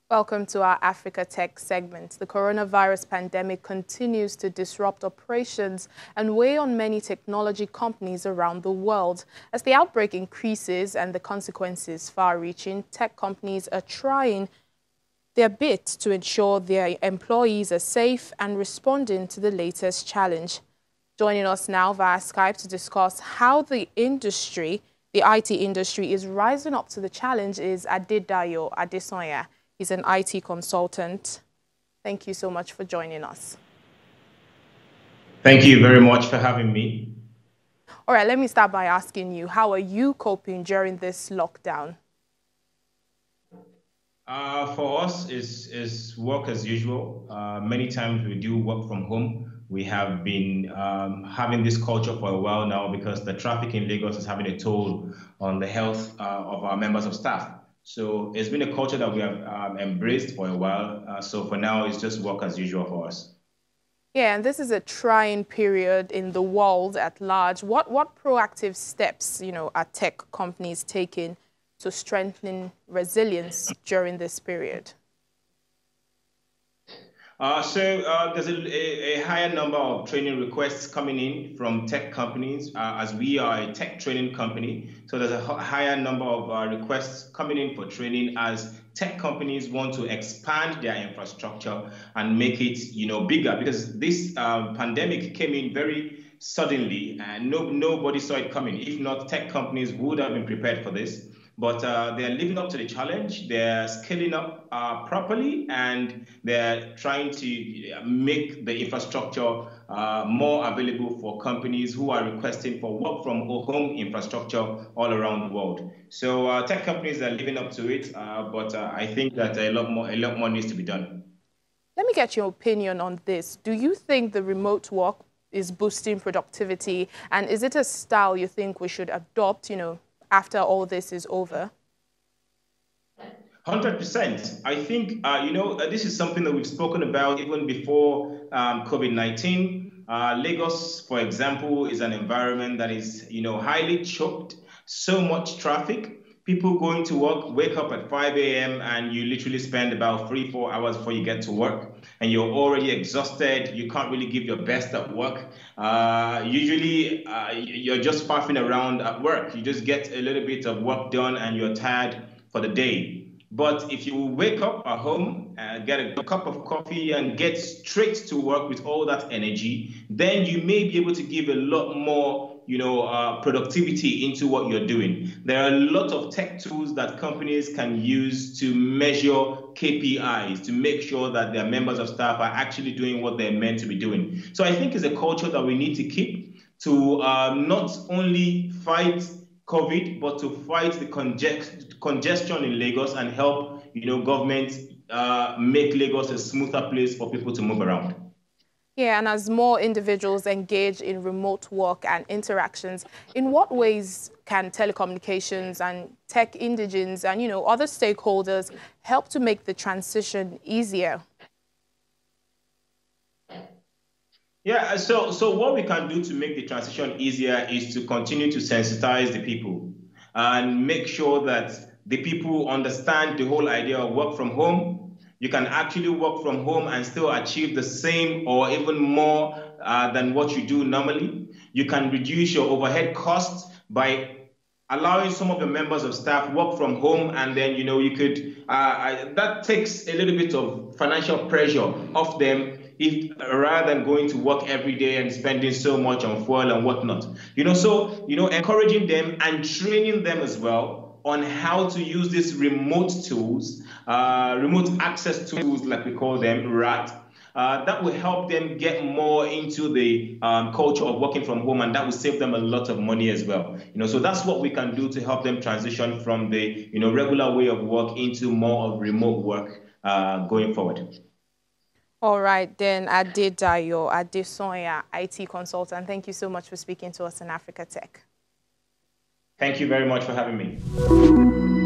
Welcome to our Africa Tech segment. The coronavirus pandemic continues to disrupt operations and weigh on many technology companies around the world. As the outbreak increases and the consequences far-reaching, tech companies are trying their bit to ensure their employees are safe and responding to the latest challenge. Joining us now via Skype to discuss how the IT industry is rising up to the challenge is Adedayo Adesonya. He's an IT consultant. Thank you so much for joining us. Thank you very much for having me. All right, let me start by asking you, how are you coping during this lockdown? For us, it's work as usual. Many times we do work from home. We have been having this culture for a while now because the traffic in Lagos is having a toll on the health of our members of staff. So it's been a culture that we have embraced for a while. So for now, it's just work as usual for us. Yeah, and this is a trying period in the world at large. What proactive steps, are tech companies taking to strengthen resilience during this period? There's a higher number of training requests coming in from tech companies as we are a tech training company. So there's a higher number of requests coming in for training as tech companies want to expand their infrastructure and make it, bigger, because this pandemic came in very suddenly and nobody saw it coming. If not, tech companies would have been prepared for this. But they're living up to the challenge. They're scaling up properly, and they're trying to make the infrastructure more available for companies who are requesting for work from home infrastructure all around the world. So tech companies are living up to it, but I think that a lot more needs to be done. Let me get your opinion on this. Do you think the remote work is boosting productivity, and is it a style you think we should adopt, after all this is over? 100%. I think, this is something that we've spoken about even before COVID-19. Lagos, for example, is an environment that is, highly choked, so much traffic. People going to work, wake up at 5 a.m. and you literally spend about 3-4 hours before you get to work. And you're already exhausted. You can't really give your best at work. Usually, you're just faffing around at work. You just get a little bit of work done and you're tired for the day. But if you wake up at home, get a cup of coffee and get straight to work with all that energy, then you may be able to give a lot more productivity into what you're doing. There are a lot of tech tools that companies can use to measure KPIs, to make sure that their members of staff are actually doing what they're meant to be doing. So I think it's a culture that we need to keep to not only fight COVID, but to fight the congestion in Lagos and help, government make Lagos a smoother place for people to move around. Yeah, and as more individuals engage in remote work and interactions, in what ways can telecommunications and tech indigenes and, other stakeholders help to make the transition easier? Yeah, so what we can do to make the transition easier is to continue to sensitize the people and make sure that the people understand the whole idea of work from home. You can actually work from home and still achieve the same or even more than what you do normally. You can reduce your overhead costs by allowing some of the members of staff work from home, and then you could that takes a little bit of financial pressure off them, if rather than going to work every day and spending so much on fuel and whatnot. Encouraging them and training them as well on how to use these remote tools, remote access tools, like we call them, RAT. That will help them get more into the culture of working from home, and that will save them a lot of money as well. So that's what we can do to help them transition from the regular way of work into more of remote work going forward. All right, then Adedayo Adesonya, IT consultant. Thank you so much for speaking to us in Africa Tech. Thank you very much for having me.